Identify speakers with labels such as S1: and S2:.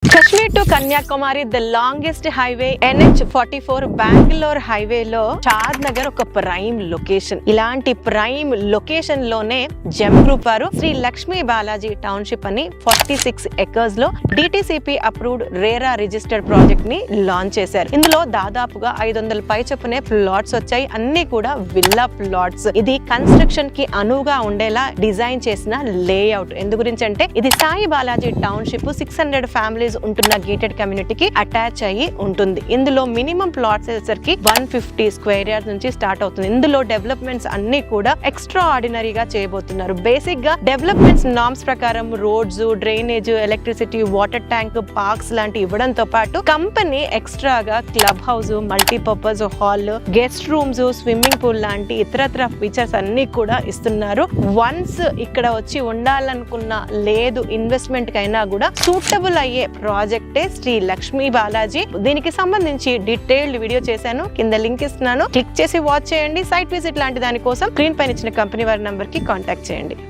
S1: Kashmir to Kanyakumari, the longest highway, NH44 Bangalore highway లో షాద్ నగర్ ఒక prime location. ఇలాంటి prime location లోనే gem group వారు శ్రీ లక్ష్మీ బాలాజీ టౌన్షిప్ అని 46 acres లో DTCP approved RERA registered project ని లాంచ్ చేశారు. ఇందులో దాదాపుగా 500 పై చొప్పునే ప్లాట్స్ వచ్చాయి. అన్ని కూడా విల్లా ప్లాట్స్. ఇది కన్స్ట్రక్షన్ కి అనువుగా ఉండేలా డిజైన్ చేసిన లేఅవుట్. ఎందు గురించి అంటే ఇది సాయి బాలాజీ టౌన్షిప్ 600 ఫ్యామిలీస్ ఉంటున్న గేటెడ్ కమ్యూనిటీకి అటాచ్ అయ్యి ఉంటుంది. ఇందులో మినిమం ప్లాట్స్ వచ్చేసరికి 150 స్క్వేర్ యార్డ్స్ నుంచి స్టార్ట్ అవుతుంది. ఇందులో డెవలప్మెంట్స్ అన్ని కూడా ఎక్స్ట్రా ఆర్డినరీగా చేయబోతున్నారు. బేసిక్ గా డెవలప్మెంట్స్ నార్మ్స్ ప్రకారం roads, drainage, electricity, water tank, parks లాంటి ఇవ్వడంతో పాటు కంపెనీ ఎక్స్ట్రాగా club house, multipurpose hall, guest rooms, swimming pool లాంటి ఇతరత్ర ఫీచర్స్ అన్ని కూడా ఇస్తున్నారు. వన్స్ ఇక్కడ వచ్చి ఉండాలనుకున్న లేదు ఇన్వెస్ట్మెంట్ కైనా కూడా సూటబుల్ అయ్యే ప్రాజెక్టే శ్రీ లక్ష్మీ బాలాజీ. దీనికి సంబంధించి డీటెయిల్డ్ వీడియో చేశాను, కింద లింక్ ఇస్తున్నాను, క్లిక్ చేసి వాచ్ చేయండి. సైట్ విజిట్ లాంటి దాని కోసం స్క్రీన్ పైన ఇచ్చిన కంపెనీ వారి నంబర్ కి కాంటాక్ట్ చేయండి.